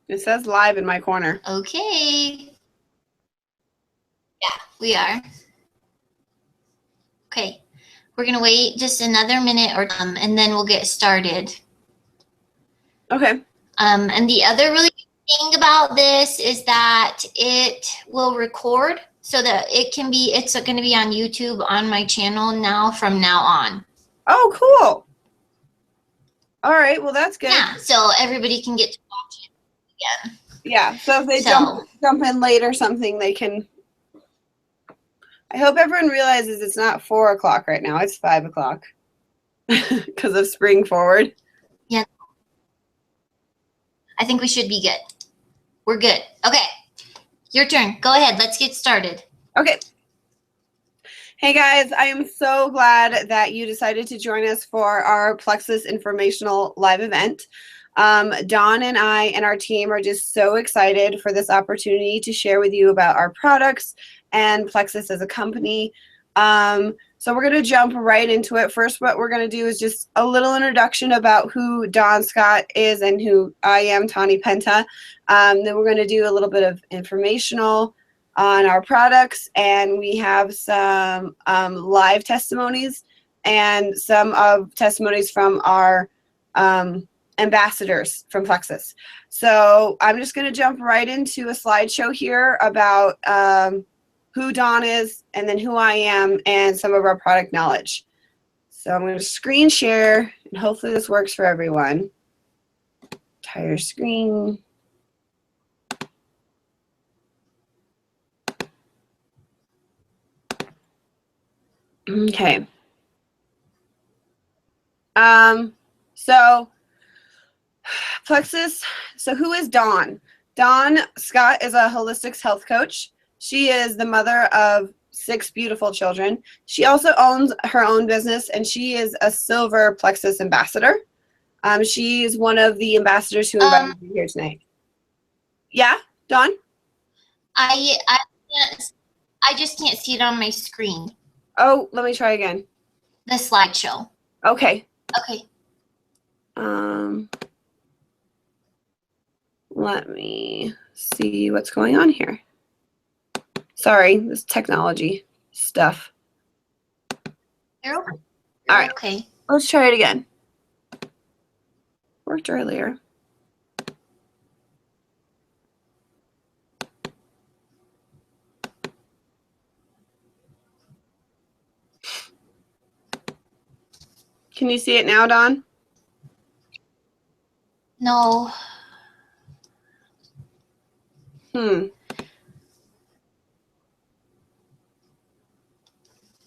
It says live in my corner. Okay. Yeah, we are. Okay. We're going to wait just another minute or and then we'll get started. Okay. And the other really good thing about this is that it will record so that it's going to be on YouTube on my channel now from now on. Oh, cool. All right. Well, that's good. Yeah, so everybody can get to watch it again. Yeah. So if they jump in late or something, they can. I hope everyone realizes it's not 4 o'clock right now. It's 5 o'clock because of spring forward. Yeah. I think we should be good. We're good. Okay. Your turn. Go ahead. Let's get started. Okay. Hey guys, I am so glad that you decided to join us for our Plexus Informational live event. Dawn and I and our team are just so excited for this opportunity to share with you about our products and Plexus as a company. So we're going to jump right into it. First, what we're going to do is just a little introduction about who Dawn Scott is and who I am, Tawny Penta. Then we're going to do a little bit of informational on our products, and we have some live testimonies and some of testimonies from our ambassadors from Plexus. So I'm just going to jump right into a slideshow here about who Dawn is and then who I am and some of our product knowledge. So I'm going to screen share, and hopefully this works for everyone. Entire screen. Okay. So Plexus, so who is Dawn? Dawn Scott is a holistics health coach. She is the mother of 6 beautiful children. She also owns her own business, and she is a silver Plexus ambassador. She is one of the ambassadors who invited me here tonight. Yeah, Dawn? I just can't see it on my screen. Oh, let me try again. The slideshow. Okay. Okay. Let me see what's going on here. Sorry, this technology stuff. You're okay. All right. Okay. Let's try it again. Worked earlier. Can you see it now, Dawn? No.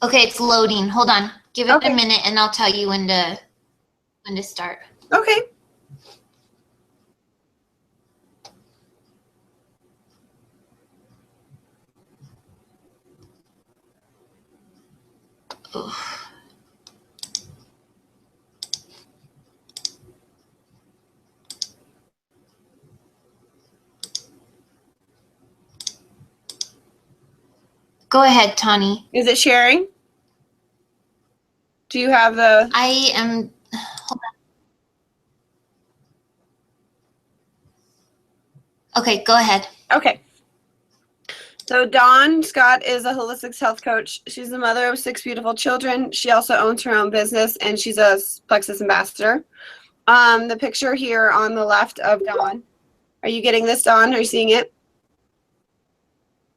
Okay, it's loading. Hold on. Give it a minute and I'll tell you when to start. Okay. Oof. Go ahead, Tawny. Is it sharing? Do you have the... I am... Hold on. Okay, go ahead. Okay. So Dawn Scott is a holistics health coach. She's the mother of 6 beautiful children. She also owns her own business, and she's a Plexus ambassador. The picture here on the left of Dawn. Are you getting this, Dawn? Are you seeing it?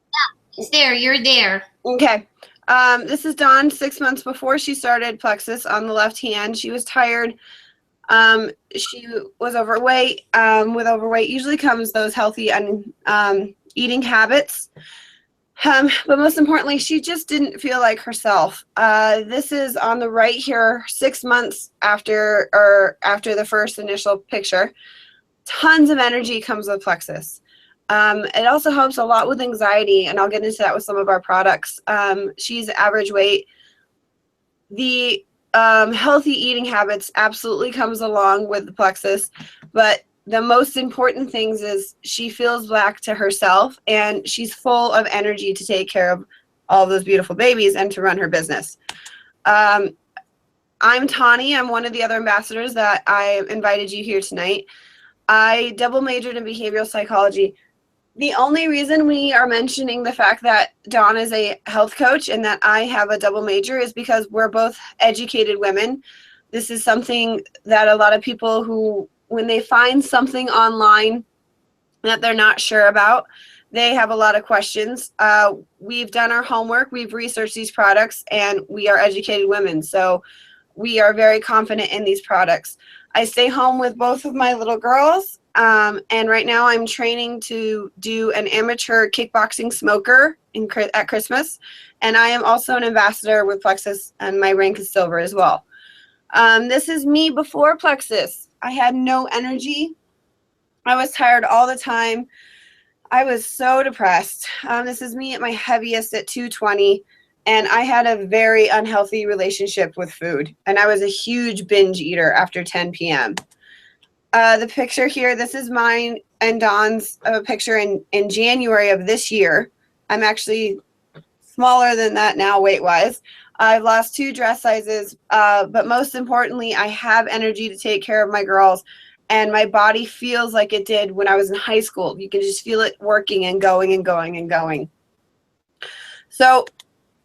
Yeah, it's there. You're there. Okay. This is Dawn 6 months before she started Plexus. On the left hand, she was tired. She was overweight. With overweight usually comes those healthy eating habits. But most importantly, she just didn't feel like herself. This is on the right here, 6 months after the first initial picture. Tons of energy comes with Plexus. It also helps a lot with anxiety, and I'll get into that with some of our products. She's average weight. The healthy eating habits absolutely comes along with the Plexus, but the most important things is she feels back to herself, and she's full of energy to take care of all those beautiful babies and to run her business. I'm Tawny. I'm one of the other ambassadors that I invited you here tonight. I double majored in behavioral psychology. The only reason we are mentioning the fact that Dawn is a health coach and that I have a double major is because we're both educated women. This is something that a lot of people who, when they find something online that they're not sure about, they have a lot of questions. We've done our homework, we've researched these products, and we are educated women. So we are very confident in these products. I stay home with both of my little girls, and right now I'm training to do an amateur kickboxing smoker at Christmas, and I am also an ambassador with Plexus, and my rank is silver as well. This is me before Plexus. I had no energy. I was tired all the time. I was so depressed. This is me at my heaviest at 220. And I had a very unhealthy relationship with food. And I was a huge binge eater after 10 p.m. The picture here, this is mine and Dawn's picture in January of this year. I'm actually smaller than that now weight-wise. I've lost 2 dress sizes. But most importantly, I have energy to take care of my girls. And my body feels like it did when I was in high school. You can just feel it working and going and going and going. So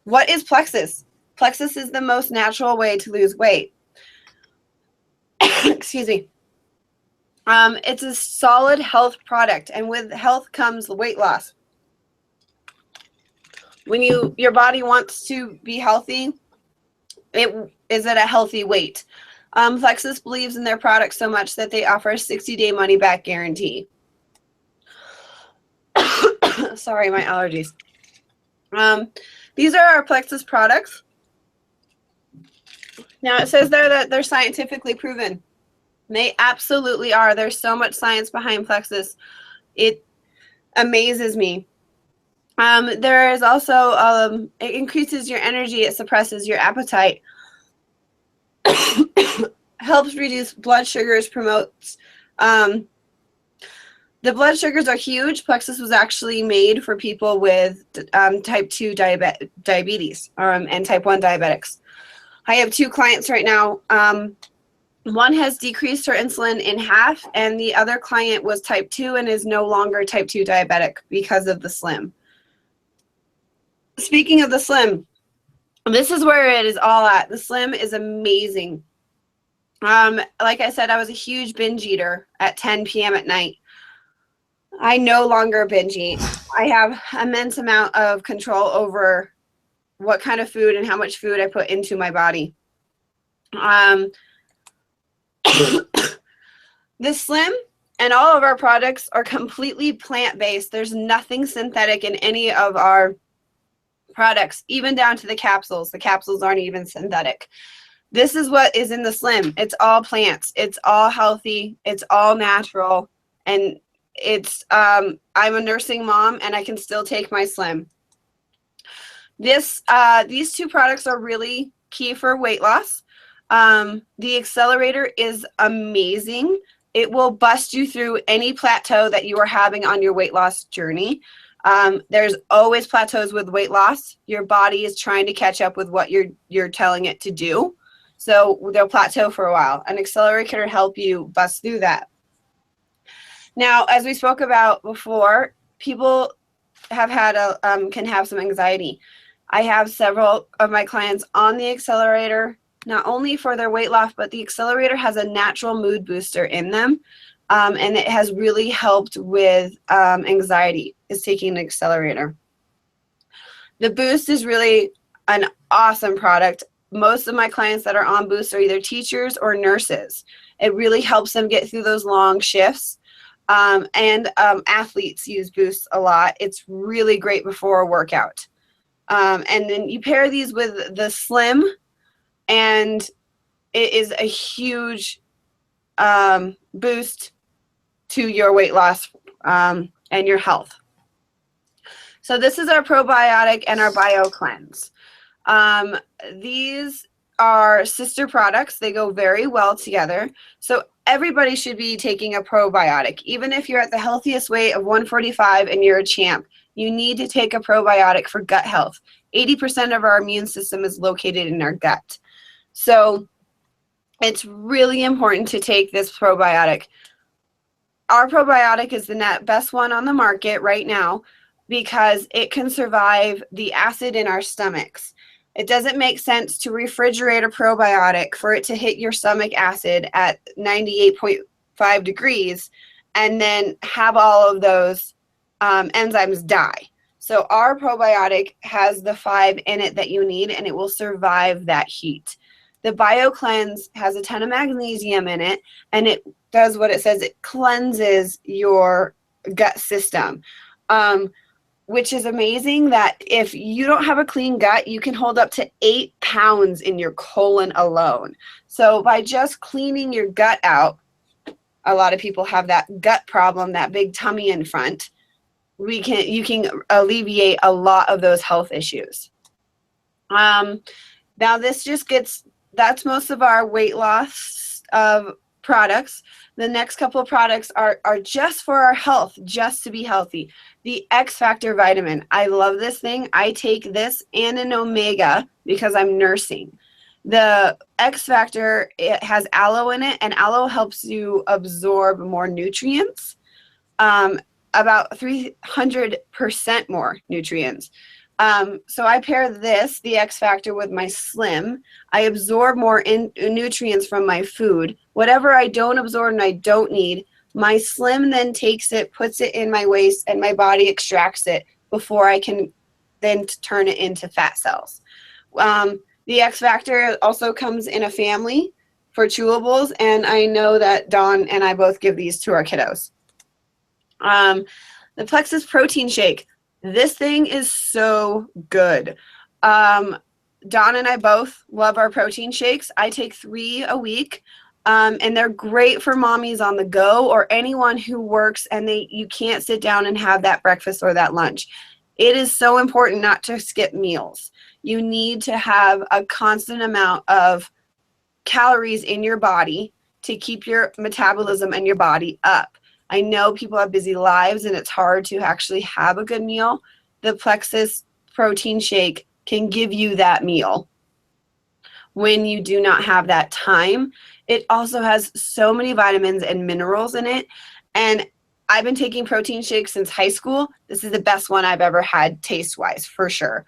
what is Plexus? Plexus is the most natural way to lose weight. Excuse me. It's a solid health product, and with health comes weight loss. When your body wants to be healthy, it is at a healthy weight. Plexus believes in their products so much that they offer a 60-day money-back guarantee. Sorry, my allergies. These are our Plexus products. Now, it says there that they're scientifically proven. They absolutely are. There's so much science behind Plexus. It amazes me. There is also, it increases your energy. It suppresses your appetite. Helps reduce blood sugars, promotes the blood sugars are huge. Plexus was actually made for people with type 2 diabetes and type 1 diabetics. I have 2 clients right now. One has decreased her insulin in half, and the other client was type 2 and is no longer type 2 diabetic because of the Slim. Speaking of the Slim, this is where it is all at. The Slim is amazing. Like I said, I was a huge binge eater at 10 p.m. at night. I no longer binge eat. I have immense amount of control over what kind of food and how much food I put into my body. The Slim and all of our products are completely plant-based. There's nothing synthetic in any of our products, even down to the capsules. The capsules aren't even synthetic. This is what is in the Slim. It's all plants. It's all healthy. It's all natural. And it's, I'm a nursing mom and I can still take my Slim. These 2 products are really key for weight loss. The Accelerator is amazing. It will bust you through any plateau that you are having on your weight loss journey. There's always plateaus with weight loss. Your body is trying to catch up with what you're telling it to do. So they'll plateau for a while. An Accelerator can help you bust through that. Now, as we spoke about before, people have had can have some anxiety. I have several of my clients on the Accelerator, not only for their weight loss, but the Accelerator has a natural mood booster in them. And it has really helped with anxiety, is taking an Accelerator. The Boost is really an awesome product. Most of my clients that are on Boost are either teachers or nurses. It really helps them get through those long shifts. And athletes use Boost a lot. It's really great before a workout. And then you pair these with the Slim, and it is a huge boost to your weight loss and your health. So this is our probiotic and our bio cleanse. These are sister products. They go very well together. So everybody should be taking a probiotic. Even if you're at the healthiest weight of 145 and you're a champ, you need to take a probiotic for gut health. 80% of our immune system is located in our gut. So it's really important to take this probiotic. our probiotic is the best one on the market right now because it can survive the acid in our stomachs. It doesn't make sense to refrigerate a probiotic for it to hit your stomach acid at 98.5 degrees and then have all of those enzymes die. So our probiotic has the 5 in it that you need, and it will survive that heat. The BioCleanse has a ton of magnesium in it, and it does what it says. It cleanses your gut system, which is amazing that if you don't have a clean gut, you can hold up to 8 pounds in your colon alone. So by just cleaning your gut out, a lot of people have that gut problem, that big tummy in front. You can alleviate a lot of those health issues. Now that's most of our weight loss products. The next couple of products are just for our health, just to be healthy. The X Factor vitamin. I love this thing. I take this and an omega because I'm nursing. The X Factor, it has aloe in it, and aloe helps you absorb more nutrients. About 300% more nutrients. So I pair the X Factor, with my Slim. I absorb more nutrients from my food. Whatever I don't absorb and I don't need, my Slim then takes it, puts it in my waist, and my body extracts it before I can then turn it into fat cells. The X Factor also comes in a family for chewables, and I know that Dawn and I both give these to our kiddos. The Plexus protein shake. This thing is so good. Dawn and I both love our protein shakes. I take 3 a week, and they're great for mommies on the go or anyone who works and you can't sit down and have that breakfast or that lunch. It is so important not to skip meals. You need to have a constant amount of calories in your body to keep your metabolism and your body up. I know people have busy lives and it's hard to actually have a good meal. The Plexus protein shake can give you that meal when you do not have that time. It also has so many vitamins and minerals in it. And I've been taking protein shakes since high school. This is the best one I've ever had taste-wise, for sure.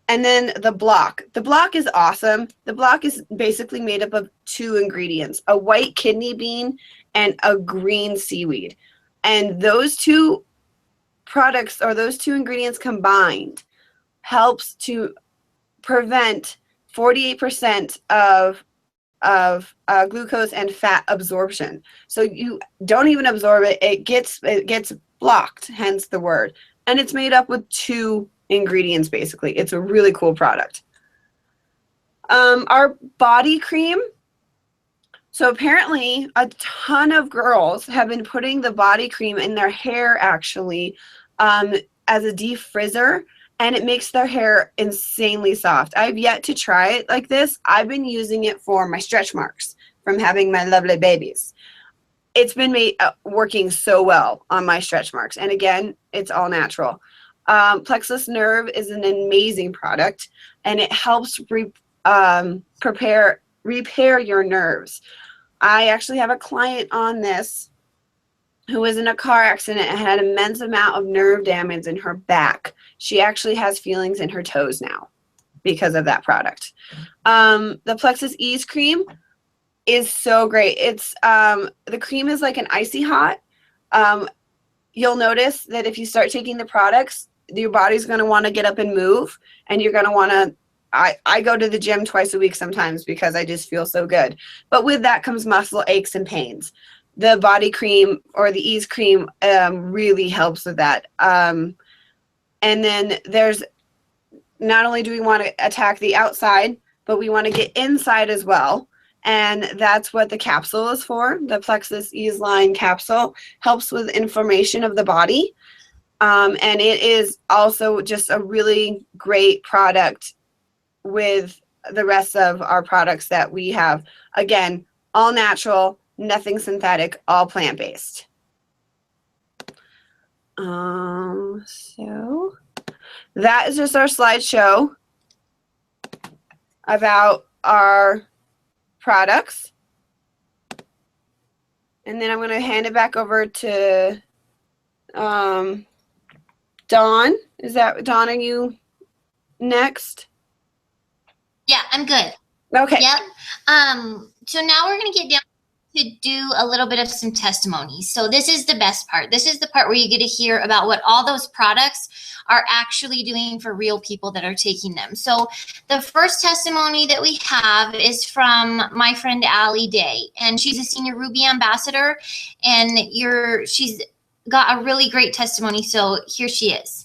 And then the block. The block is awesome. The block is basically made up of 2 ingredients, a white kidney bean and a green seaweed. And those 2 products, or those 2 ingredients combined, helps to prevent 48% of glucose and fat absorption. So you don't even absorb it. It gets blocked, hence the word. And it's made up with 2 ingredients, basically. It's a really cool product. Our body cream. So apparently a ton of girls have been putting the body cream in their hair, actually, as a defrizzer, and it makes their hair insanely soft. I've yet to try it like this. I've been using it for my stretch marks from having my lovely babies. It's been working so well on my stretch marks. And again, it's all natural. Plexus Nerve is an amazing product, and it helps repair your nerves. I actually have a client on this who was in a car accident and had an immense amount of nerve damage in her back. She actually has feelings in her toes now because of that product. The Plexus Ease Cream is so great. It's the cream is like an icy hot. You'll notice that if you start taking the products, your body's going to want to get up and move, and you're going to want to I go to the gym twice a week sometimes because I just feel so good. But with that comes muscle aches and pains. The body cream or the Ease cream really helps with that. And then there's, not only do we want to attack the outside, but we want to get inside as well. And that's what the capsule is for. The Plexus Ease Line capsule helps with inflammation of the body. And it is also just a really great product with the rest of our products that we have. Again, all natural, nothing synthetic, all plant-based. So that is just our slideshow about our products. And then I'm going to hand it back over to Dawn. Is that Dawn? Are you next? Yeah, I'm good. Okay. Yep. So now we're going to get down to do a little bit of some testimonies. So this is the best part. This is the part where you get to hear about what all those products are actually doing for real people that are taking them. So the first testimony that we have is from my friend Allie Day, and she's a senior Ruby ambassador, and she's got a really great testimony. So here she is.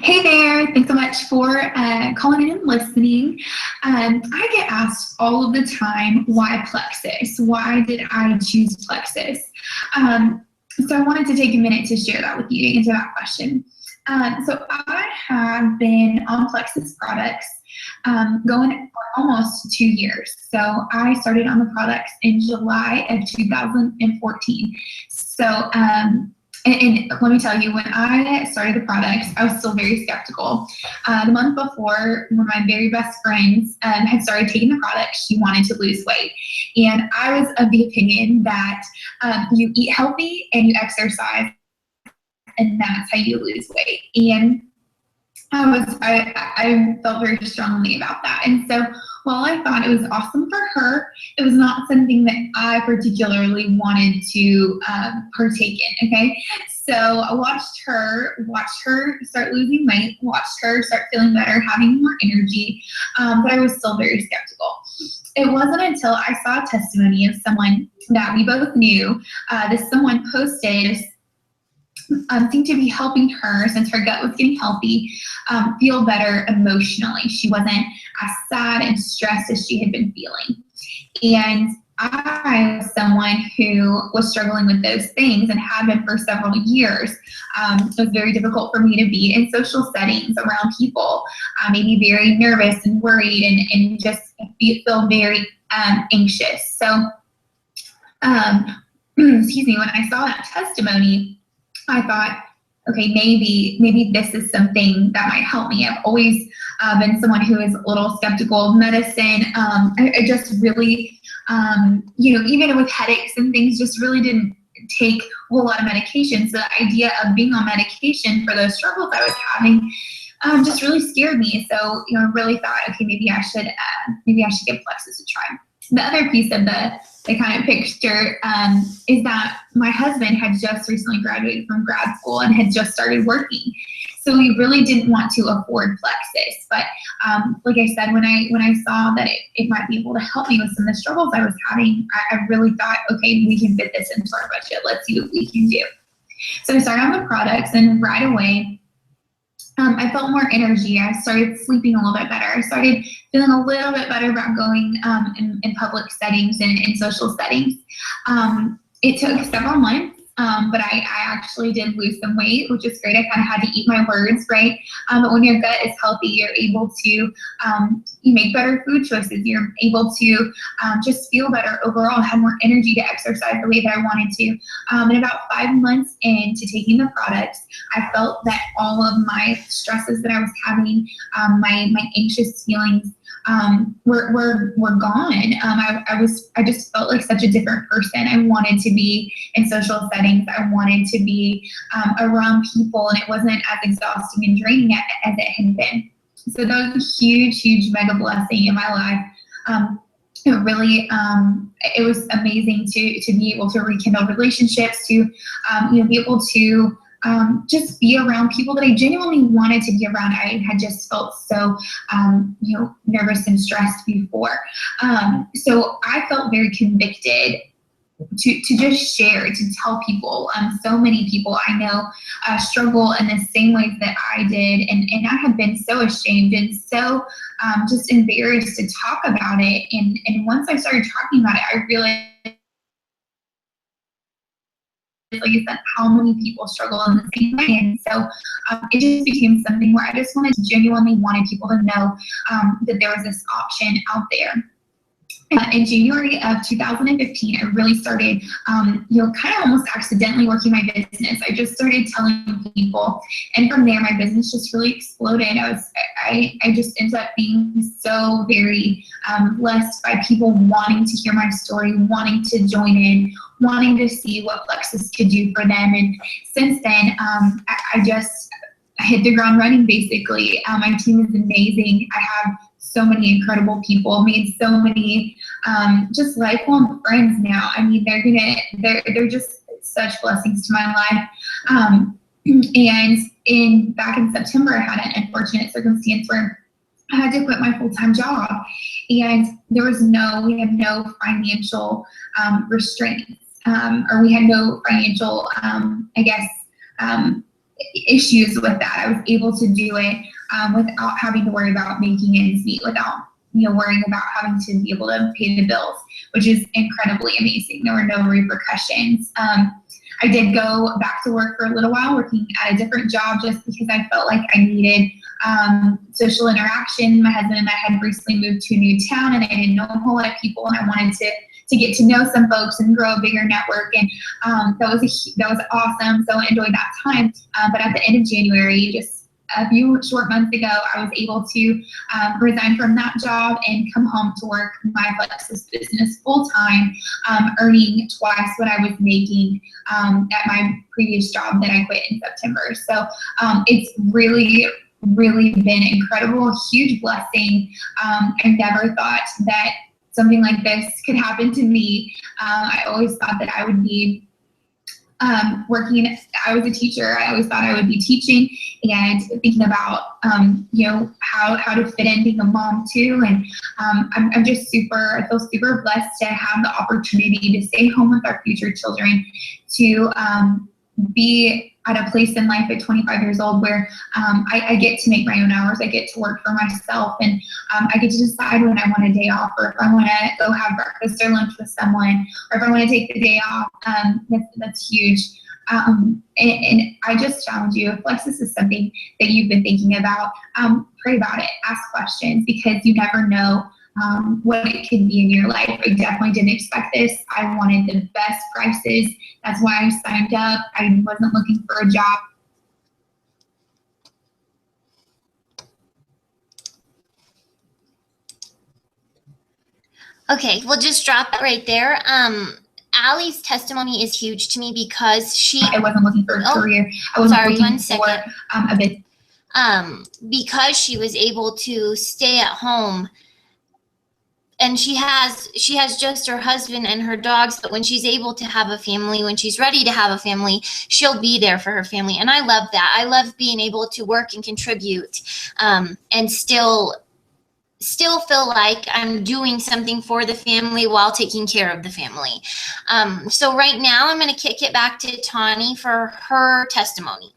Hey there, thanks so much for calling in and listening. I get asked all of the time, why Plexus? Why did I choose Plexus? So I wanted to take a minute to share that with you to answer that question. So I have been on Plexus products going for almost 2 years. So I started on the products in July of 2014. So and let me tell you, when I started the products, I was still very skeptical. The month before, one of my very best friends had started taking the products. She wanted to lose weight. And I was of the opinion that you eat healthy and you exercise, and that's how you lose weight. And I felt very strongly about that. And so while I thought it was awesome for her, it was not something that I particularly wanted to partake in, okay? So I watched her start losing weight, watched her start feeling better, having more energy, but I was still very skeptical. It wasn't until I saw a testimony of someone that we both knew. Someone posted seemed to be helping her, since her gut was getting healthy, feel better emotionally. She wasn't as sad and stressed as she had been feeling. And I was someone who was struggling with those things and had been for several years. It was very difficult for me to be in social settings around people, maybe very nervous and worried and just feel very anxious. So, excuse me, when I saw that testimony, I thought, okay, maybe this is something that might help me. I've always been someone who is a little skeptical of medicine. I just really, even with headaches and things, just really didn't take a whole lot of medication. So the idea of being on medication for those struggles I was having just really scared me. So, I really thought, okay, maybe I should give Plexus a try. The other piece of the kind of picture is that my husband had just recently graduated from grad school and had just started working. So we really didn't want to afford Plexus. But like I said, when I saw that it might be able to help me with some of the struggles I was having, I really thought, okay, we can fit this into our budget. Let's see what we can do. So I started on the products, and right away, I felt more energy. I started sleeping a little bit better. I started feeling a little bit better about going in public settings and in social settings. It took several months, but I actually did lose some weight, which is great. I kind of had to eat my words, right? But when your gut is healthy, you're able to you make better food choices. You're able to just feel better overall, have more energy to exercise the way that I wanted to. And about 5 months into taking the products, I felt that all of my stresses that I was having, my anxious feelings, were gone. I just felt like such a different person. I wanted to be in social settings. I wanted to be around people, and it wasn't as exhausting and draining as it had been. So that was a huge mega blessing in my life. It really, it was amazing to be able to rekindle relationships, to be able to just be around people that I genuinely wanted to be around. I had just felt so, nervous and stressed before. So I felt very convicted to just share, to tell people. So many people I know struggle in the same ways that I did, and I had been so ashamed and so just embarrassed to talk about it. And once I started talking about it, I realized, like I said, how many people struggle in the same way. And so it just became something where I just genuinely wanted people to know that there was this option out there. In January of 2015, I really started, kind of almost accidentally working my business. I just started telling people, and from there, my business just really exploded. I just ended up being so very blessed by people wanting to hear my story, wanting to join in, wanting to see what Plexus could do for them. And since then, I just hit the ground running, basically. My team is amazing. I have so many incredible people, made so many just lifelong friends now. I mean, they're just such blessings to my life. And back in September, I had an unfortunate circumstance where I had to quit my full-time job, and we had no financial restraints, or we had no financial, issues with that. I was able to do it without having to worry about making ends meet, without worrying about having to be able to pay the bills, which is incredibly amazing. There were no repercussions. I did go back to work for a little while, working at a different job, just because I felt like I needed social interaction. My husband and I had recently moved to a new town, and I didn't know a whole lot of people, and I wanted to get to know some folks and grow a bigger network. And that was awesome. So I enjoyed that time. But at the end of January, just a few short months ago, I was able to resign from that job and come home to work my Plexus business full time, earning twice what I was making at my previous job that I quit in September. So it's really been incredible, huge blessing. I never thought that something like this could happen to me. I always thought that I would be working. I was a teacher. I always thought I would be teaching and thinking about, how to fit in being a mom too. And I feel super blessed to have the opportunity to stay home with our future children, to be at a place in life at 25 years old where I get to make my own hours. I get to work for myself, and I get to decide when I want a day off, or if I want to go have breakfast or lunch with someone, or if I want to take the day off. That's huge. And I just challenge you, if Plexus is something that you've been thinking about, pray about it, ask questions, because you never know what it could be in your life. I definitely didn't expect this. I wanted the best prices. That's why I signed up. I wasn't looking for a job. Okay, we'll just drop it right there. Allie's testimony is huge to me because I wasn't looking for a career. I was looking for a bit. Because she was able to stay at home, and she has just her husband and her dogs, but when she's able to have a family, when she's ready to have a family, she'll be there for her family. And I love that. I love being able to work and contribute, and still feel like I'm doing something for the family while taking care of the family. So right now I'm going to kick it back to Tawny for her testimony.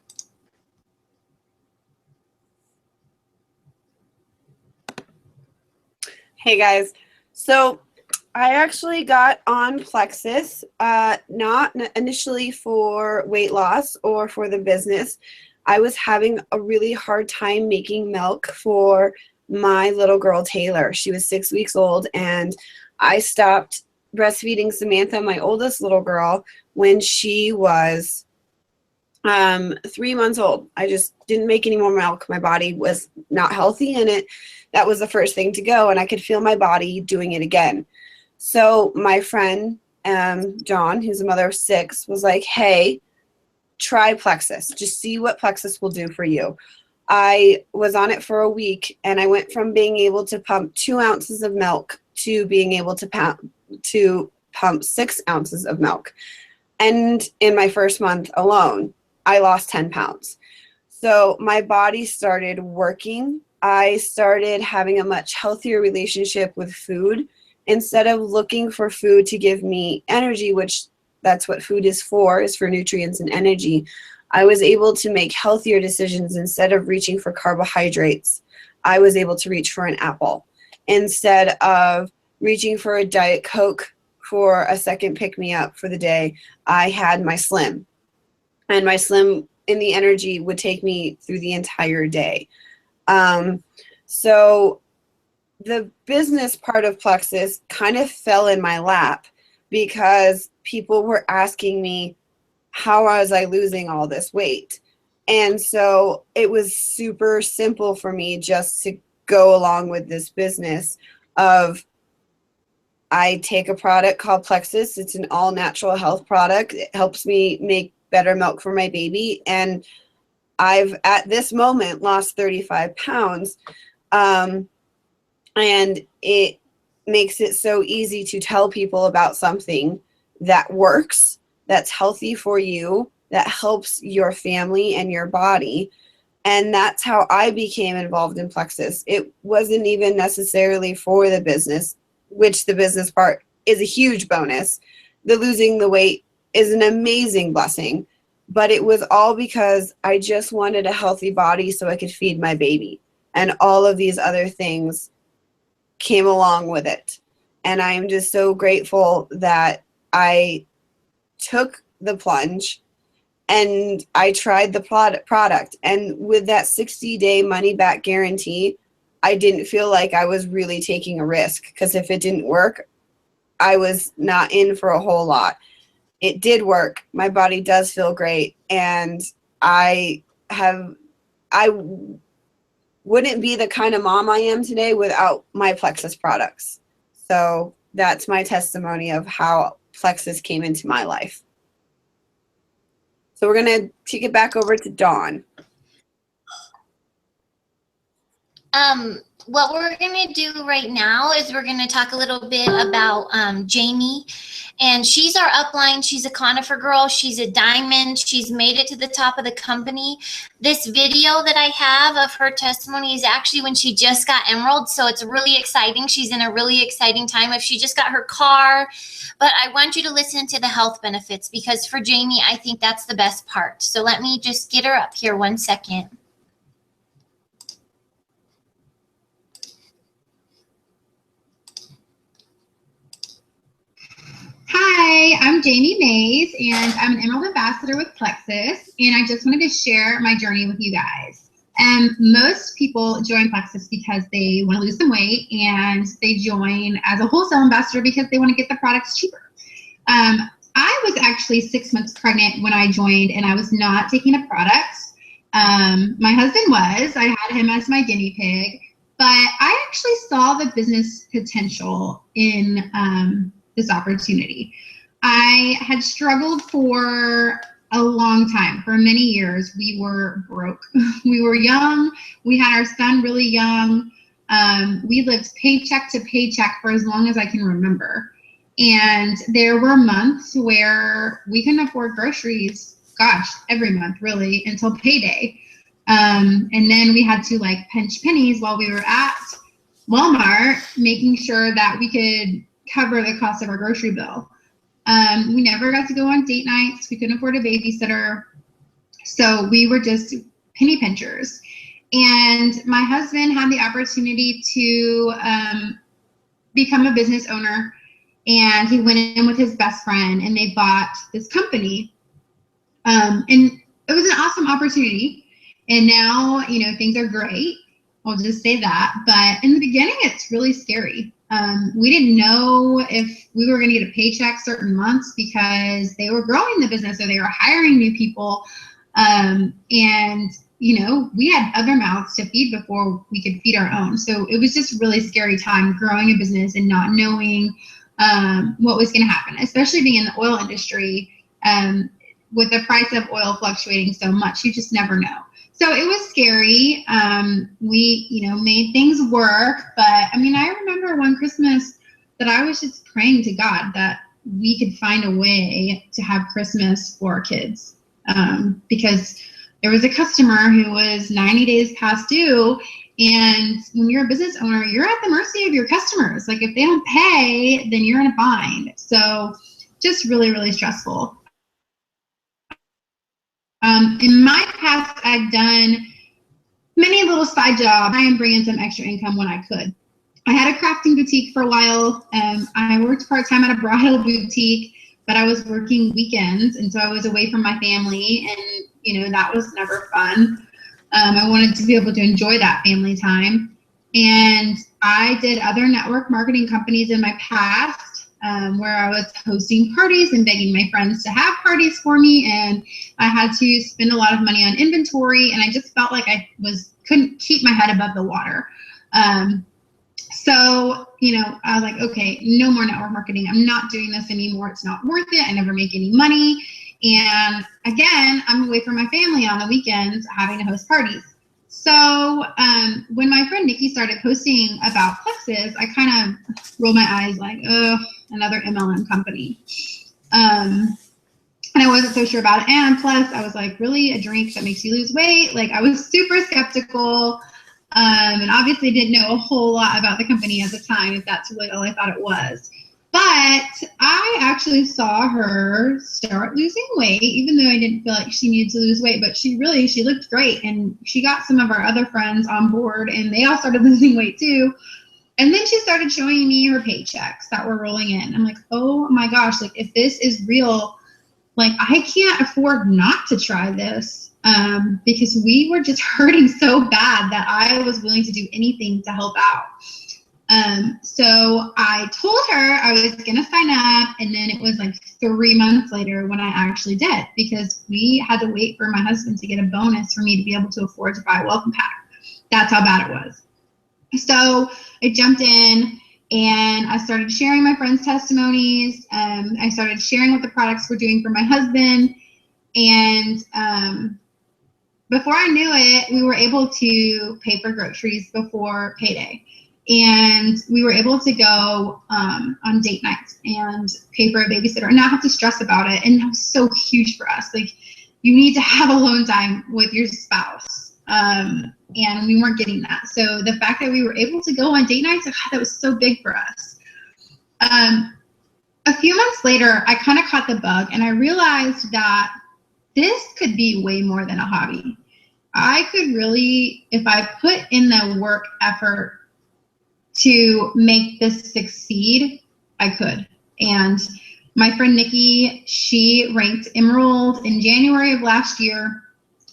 Hey guys, so I actually got on Plexus, not initially for weight loss or for the business. I was having a really hard time making milk for my little girl Taylor. She was 6 weeks old, and I stopped breastfeeding Samantha, my oldest little girl, when she was 3 months old. I just didn't make any more milk. My body was not healthy, and that was the first thing to go, and I could feel my body doing it again. So my friend John, who's a mother of 6, was like, hey, try Plexus. Just see what Plexus will do for you. I was on it for a week, and I went from being able to pump 2 ounces of milk to being able to pump 6 ounces of milk. And in my first month alone, I lost 10 pounds. So my body started working. I started having a much healthier relationship with food. Instead of looking for food to give me energy, which that's what food is for nutrients and energy, I was able to make healthier decisions. Instead of reaching for carbohydrates, I was able to reach for an apple. Instead of reaching for a Diet Coke for a second pick-me-up for the day, I had my Slim. And my Slim in the energy would take me through the entire day. So the business part of Plexus kind of fell in my lap because people were asking me, how was I losing all this weight? And so it was super simple for me just to go along with this business of I take a product called Plexus. It's an all natural health product. It helps me make better milk for my baby. And I've, at this moment, lost 35 pounds. And it makes it so easy to tell people about something that works, that's healthy for you, that helps your family and your body. And that's how I became involved in Plexus. It wasn't even necessarily for the business, which the business part is a huge bonus. The losing the weight is an amazing blessing, but it was all because I just wanted a healthy body so I could feed my baby. And all of these other things came along with it. And I am just so grateful that I took the plunge and I tried the product. And with that 60-day money-back guarantee, I didn't feel like I was really taking a risk, because if it didn't work, I was not in for a whole lot. It did work. My body does feel great. And I wouldn't be the kind of mom I am today without my Plexus products. So that's my testimony of how Plexus came into my life. So we're going to take it back over to Dawn. What we're going to do right now is we're going to talk a little bit about Jamie. And she's our upline. She's a conifer girl. She's a diamond. She's made it to the top of the company. This video that I have of her testimony is actually when she just got emerald. So it's really exciting. She's in a really exciting time if she just got her car. But I want you to listen to the health benefits, because for Jamie, I think that's the best part. So let me just get her up here 1 second. Hi, I'm Jamie Mays, and I'm an Emerald Ambassador with Plexus, and I just wanted to share my journey with you guys. Most people join Plexus because they want to lose some weight, and they join as a wholesale ambassador because they want to get the products cheaper. I was actually 6 months pregnant when I joined, and I was not taking a product. My husband was. I had him as my guinea pig, but I actually saw the business potential in this opportunity. I had struggled for a long time. For many years, we were broke. We were young. We had our son really young. We lived paycheck to paycheck for as long as I can remember. And there were months where we couldn't afford groceries, gosh, every month really, until payday. And then we had to like pinch pennies while we were at Walmart, making sure that we could cover the cost of our grocery bill. We never got to go on date nights. We couldn't afford a babysitter. So we were just penny pinchers. And my husband had the opportunity to become a business owner. And he went in with his best friend and they bought this company. And it was an awesome opportunity. And now, you know, things are great. I'll just say that. But in the beginning, it's really scary. We didn't know if we were going to get a paycheck certain months because they were growing the business or they were hiring new people. And, you know, we had other mouths to feed before we could feed our own. So it was just a really scary time growing a business and not knowing what was going to happen, especially being in the oil industry. With the price of oil fluctuating so much, you just never know. So it was scary. We, you know, made things work. But I mean, I remember one Christmas that I was just praying to God that we could find a way to have Christmas for our kids. Because there was a customer who was 90 days past due. And when you're a business owner, you're at the mercy of your customers. Like if they don't pay, then you're in a bind. So just really, really stressful. In my past, I've done many little side jobs. I am bringing some extra income when I could. I had a crafting boutique for a while. I worked part-time at a bridal boutique, but I was working weekends, and so I was away from my family, and you know that was never fun. I wanted to be able to enjoy that family time, and I did other network marketing companies in my past. Where I was hosting parties and begging my friends to have parties for me, and I had to spend a lot of money on inventory, and I just felt like I couldn't keep my head above the water. So, you know, I was like, okay, no more network marketing. I'm not doing this anymore. It's not worth it. I never make any money. And again, I'm away from my family on the weekends having to host parties. So when my friend Nikki started posting about Plexus, I kind of rolled my eyes like, oh, another MLM company. And I wasn't so sure about it. And plus, I was like, really, a drink that makes you lose weight? Like, I was super skeptical. And obviously didn't know a whole lot about the company at the time, if that's really all I thought it was. But I actually saw her start losing weight, even though I didn't feel like she needed to lose weight. But she looked great. And she got some of our other friends on board, and they all started losing weight too. And then she started showing me her paychecks that were rolling in. I'm like, oh my gosh, like if this is real, like I can't afford not to try this. Because we were just hurting so bad that I was willing to do anything to help out. So I told her I was going to sign up, and then it was like 3 months later when I actually did, because we had to wait for my husband to get a bonus for me to be able to afford to buy a welcome pack. That's how bad it was. So I jumped in and I started sharing my friends' testimonies. I started sharing what the products were doing for my husband. And before I knew it, we were able to pay for groceries before payday. And we were able to go on date nights and pay for a babysitter and not have to stress about it. And that was so huge for us. Like, you need to have alone time with your spouse. And we weren't getting that. So the fact that we were able to go on date nights, that was so big for us. A few months later, I kind of caught the bug, and I realized that this could be way more than a hobby. I could really, if I put in the work effort to make this succeed, I could. And my friend Nikki, she ranked Emerald in January of last year,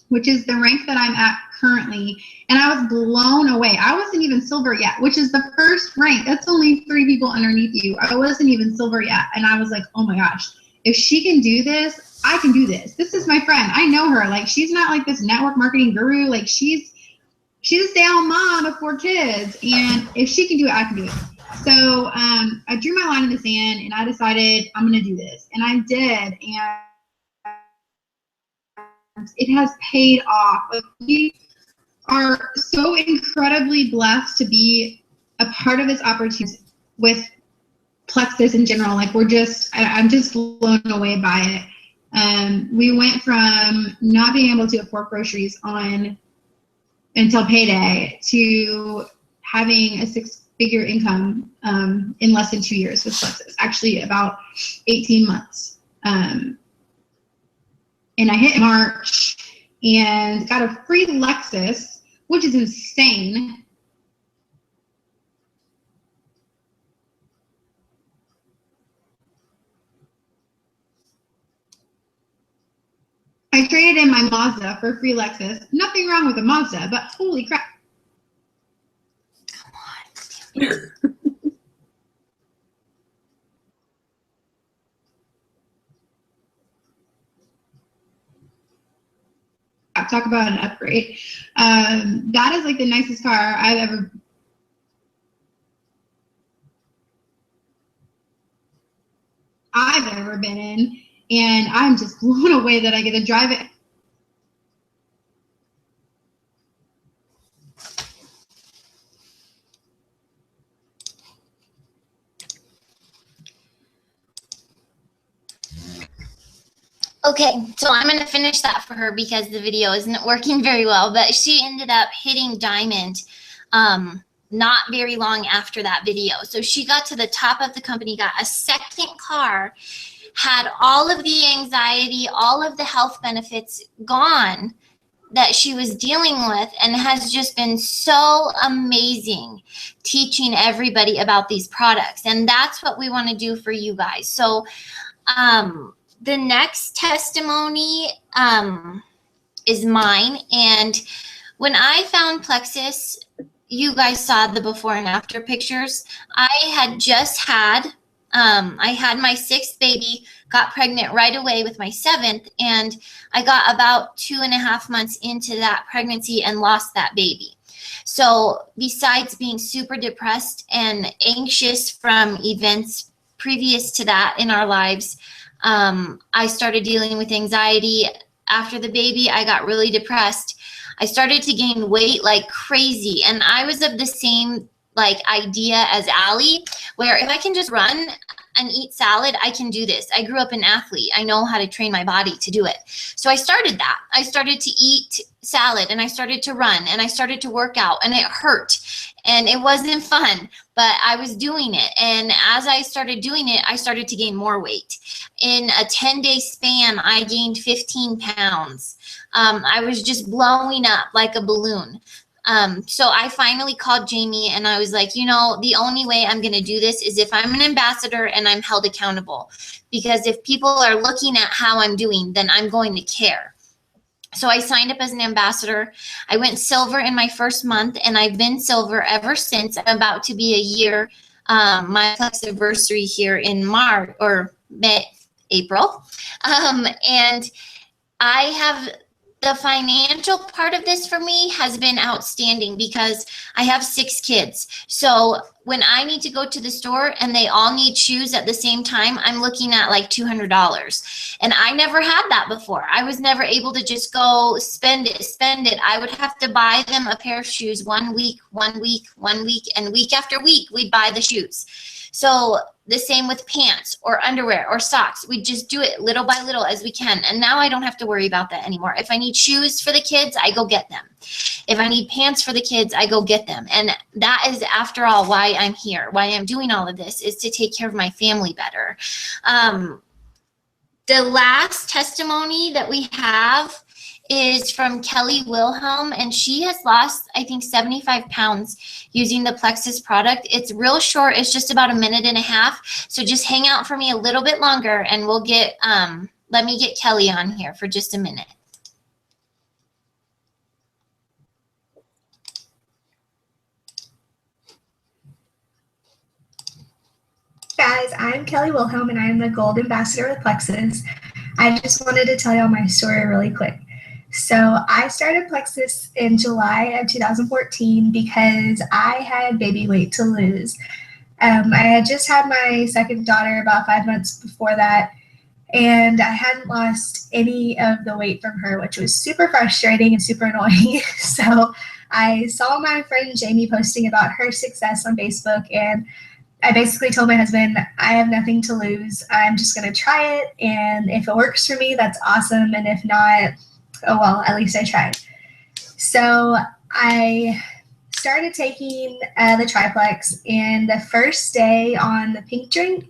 which is the rank that I'm at currently. And I was blown away. I wasn't even silver yet, which is the first rank. That's only 3 people underneath you. I wasn't even silver yet. And I was like, oh my gosh, if she can do this, I can do this. This is my friend. I know her. Like, she's not like this network marketing guru. Like, she's a stay-at-home mom of 4 kids. And if she can do it, I can do it. So I drew my line in the sand, and I decided I'm going to do this. And I did. And it has paid off. Like, we are so incredibly blessed to be a part of this opportunity with Plexus in general. Like, I'm just blown away by it. We went from not being able to afford groceries until payday to having a 6-figure income in less than 2 years with Plexus. Actually, about 18 months. And I hit March and got a free Lexus, which is insane. I traded in my Mazda for a free Lexus. Nothing wrong with a Mazda, but holy crap. Come on. Talk about an upgrade. That is like the nicest car I've ever been in. And I'm just blown away that I get to drive it. Okay, so I'm going to finish that for her because the video isn't working very well, but she ended up hitting diamond not very long after that video. So she got to the top of the company, got a second car, had all of the anxiety, all of the health benefits gone that she was dealing with, and has just been so amazing teaching everybody about these products. And that's what we want to do for you guys. So the next testimony is mine. And when I found Plexus, you guys saw the before and after pictures. I had just had, I had my 6th baby got pregnant right away with my 7th, and I got about 2.5 months into that pregnancy and lost that baby. So besides being super depressed and anxious from events previous to that in our lives, I started dealing with anxiety. After the baby, I got really depressed. I started to gain weight like crazy, and I was of the same idea as Allie, where if I can just run and eat salad, I can do this. I grew up an athlete. I know how to train my body to do it. So I started that. I started to eat salad, and I started to run, and I started to work out, and it hurt and it wasn't fun, but I was doing it. And as I started doing it, I started to gain more weight. In a 10-day span, I gained 15 pounds. I was just blowing up like a balloon. So I finally called Jamie, and I was like, you know, the only way I'm going to do this is if I'm an ambassador and I'm held accountable. Because if people are looking at how I'm doing, then I'm going to care. So I signed up as an ambassador. I went silver in my first month, and I've been silver ever since. I'm about to be a year, my Plexus anniversary here in March or April. And I have, the financial part of this for me has been outstanding because I have 6 kids. So when I need to go to the store and they all need shoes at the same time, I'm looking at like $200. And I never had that before. I was never able to just go spend it. I would have to buy them a pair of shoes 1 week, and week after week, we'd buy the shoes. So the same with pants or underwear or socks. We just do it little by little as we can. And now I don't have to worry about that anymore. If I need shoes for the kids, I go get them. If I need pants for the kids, I go get them. And that is, after all, why I'm here, why I'm doing all of this, is to take care of my family better. The last testimony that we have is from Kelly Wilhelm, and she has lost, I think, 75 pounds using the Plexus product. It's real short. It's just about 1.5 minutes. So just hang out for me a little bit longer, and we'll get, let me get Kelly on here for just a minute. Guys, I'm Kelly Wilhelm, and I'm the Gold Ambassador with Plexus. I just wanted to tell y'all my story really quick. So I started Plexus in July of 2014 because I had baby weight to lose. I had just had my second daughter about 5 months before that, and I hadn't lost any of the weight from her, which was super frustrating and super annoying. So I saw my friend Jamie posting about her success on Facebook, and I basically told my husband, I have nothing to lose. I'm just going to try it, and if it works for me, that's awesome, and if not, oh well, at least I tried. So I started taking the Triplex, and the first day on the pink drink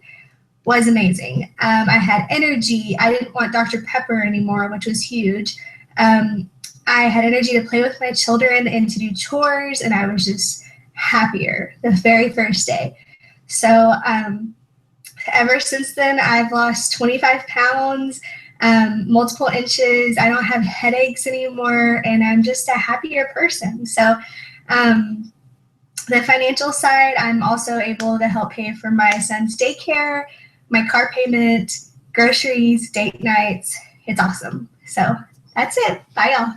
was amazing. I had energy. I didn't want Dr. Pepper anymore, which was huge. I had energy to play with my children and to do chores, and I was just happier the very first day. So ever since then, I've lost 25 pounds. Multiple inches. I don't have headaches anymore, and I'm just a happier person. So the financial side, I'm also able to help pay for my son's daycare, my car payment, groceries, date nights. It's awesome. So that's it. Bye, y'all.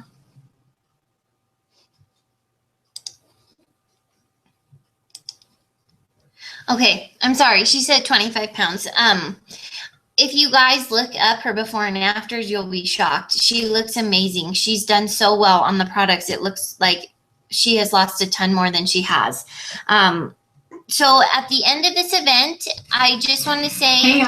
Okay, I'm sorry. She said 25 pounds. If you guys look up her before and afters, you'll be shocked. She looks amazing. She's done so well on the products. It looks like she has lost a ton more than she has. So at the end of this event, I just want to say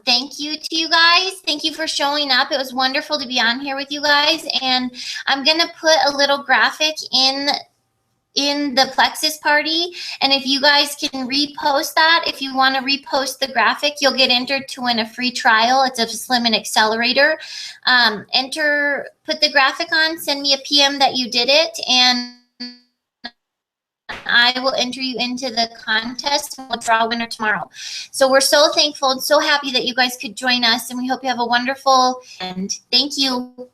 thank you to you guys. Thank you for showing up. It was wonderful to be on here with you guys. And I'm going to put a little graphic in the Plexus party, and if you guys can repost that, if you want to repost the graphic, you'll get entered to win a free trial. It's a Slim and Accelerator. Put the graphic on, send me a PM that you did it, and I will enter you into the contest, and we'll draw a winner tomorrow. So we're so thankful and so happy that you guys could join us, and we hope you have a wonderful, and thank you.